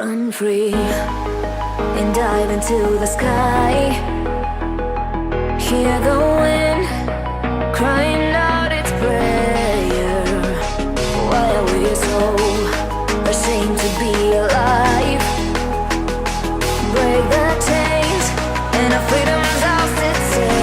Run free and dive into the sky. Hear the wind crying out its prayer. Why are we so ashamed to be alive? Break the chains and our freedom's ours at stake.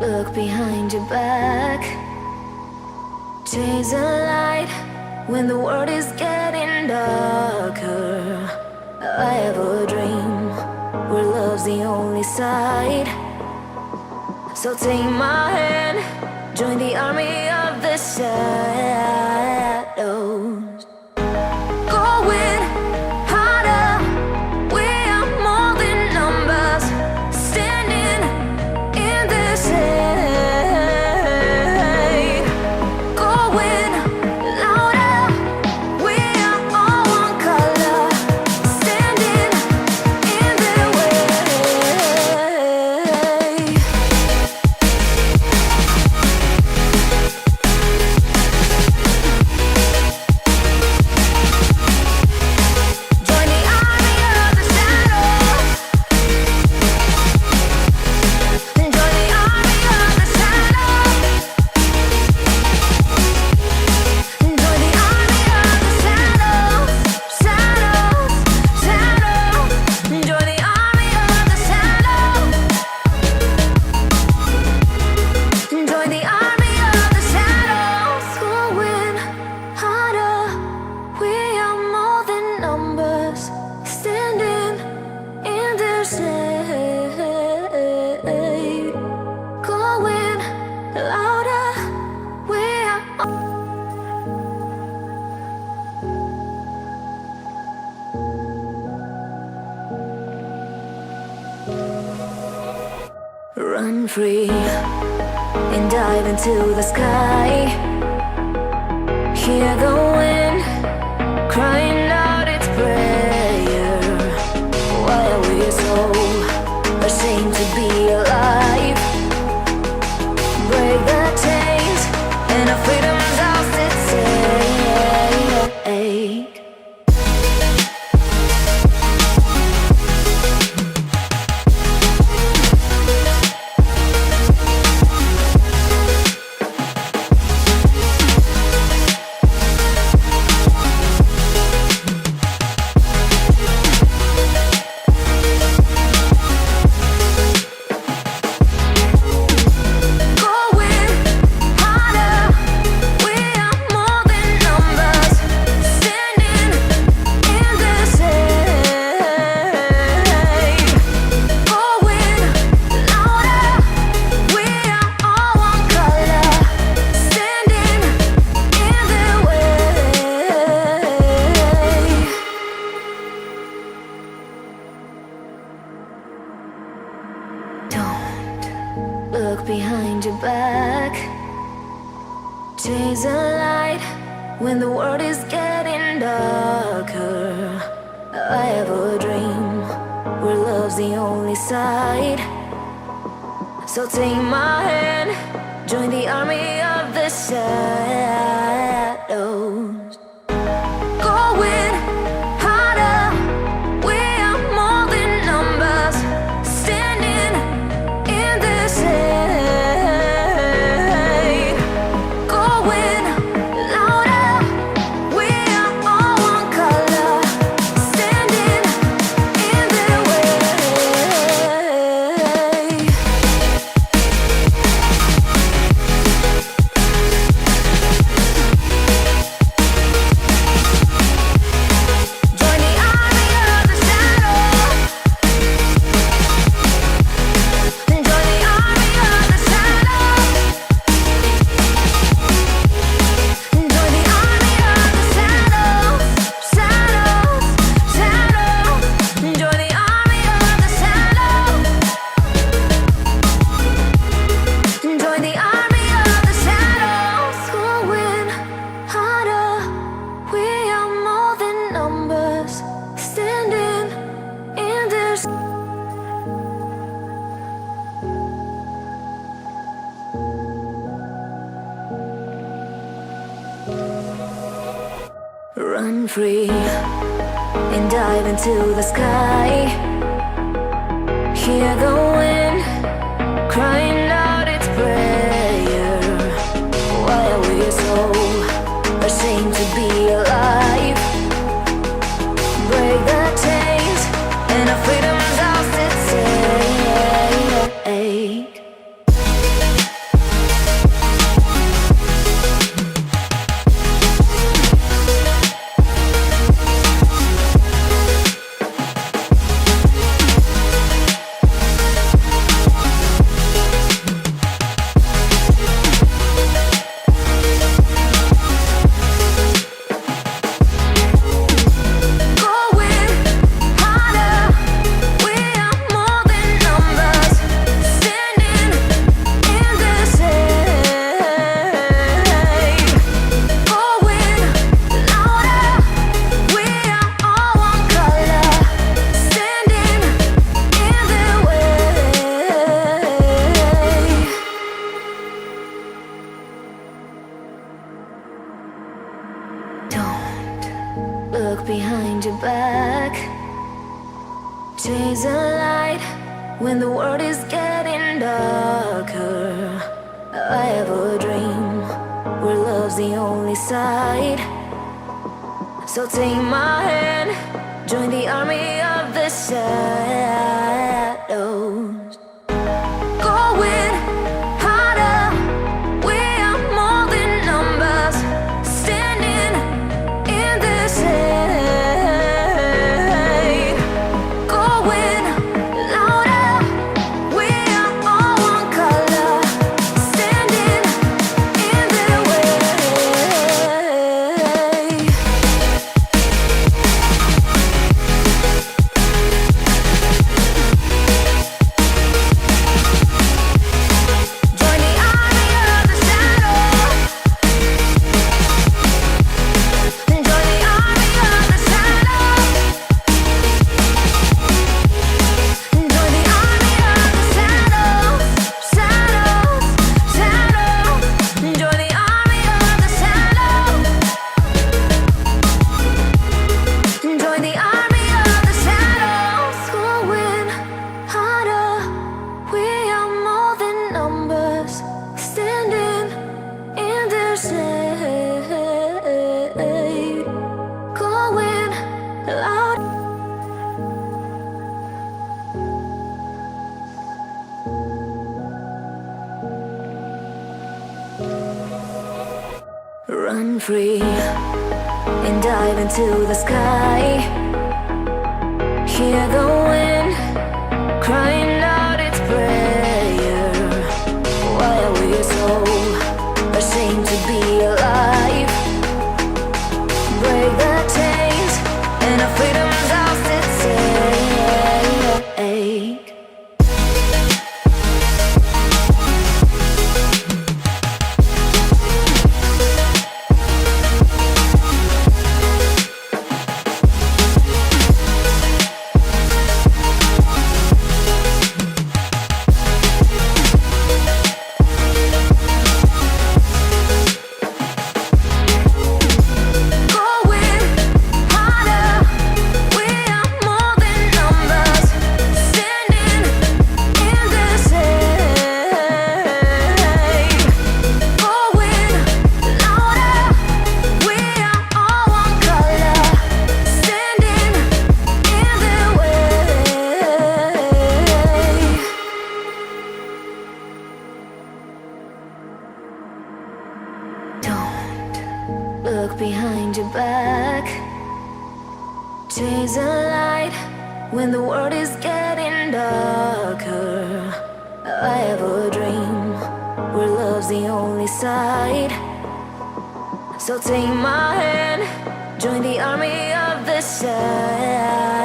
Look behind your back. Chase a light when the world is getting darker. I have a dream where love's the only side. So take my hand, join the army of the shadows. Going harder, we are more than numbers. Standing in the shade. Going louder, we are all one color. Standing in the way. Join the army of the shadows. Join the army of the shadows. Join the army of the shadows. Shadows, shadows. Join the army of the shadows. Join the army of the shadows. Going harder, we are more than numbers. Standing in the shade. Going louder, we are Run free and dive into the sky. Hear the wind crying out its prayer. Why are we so ashamed to be alive? Break the chains and our freedom's ours at stake. Going harder, we are more than numbers. Standing in the shade. Going louder, we are all one color. Standing in the way. Don't look behind your back. Chase a light when the world is getting darker. I have a dream where love's the only side. So take my hand, join the army of the shadows. Going harder, we are more than numbers. Standing in the shade. Going louder, we are all one color. Standing in the way. Run free and dive into the sky. Hear the wind crying out its prayer. Why are we so ashamed to be alive? Break the chains and our freedom's ours to take. Look behind your back. Chase a light when the world is getting darker. I have a dream where love's the only side. So take my hand, join the army of the shadows. Going harder, we are more than numbers. Standing in this shade. Going louder, we are all one color. Standing in their way. Join the army of the shadow. Join the army of the shadow. Join the army of the shadows, shadows, shadows. Join the army of the shadows. Join the army of the shadows. Going harder, we are more than numbers. Standing in their shade. Going loud. Run free and dive into the sky. Hear the wind crying out its prayer. Why are we so ashamed to be alive? Break the chains and our freedom's ours to take. Going harder, we are more than numbers. Standing in the shade. Going louder, we are all one color. Standing in their way. Don't look behind your back. Chase a light when the world is getting darker. I have a dream where love's the only side. So take my hand, join the army of the shadows.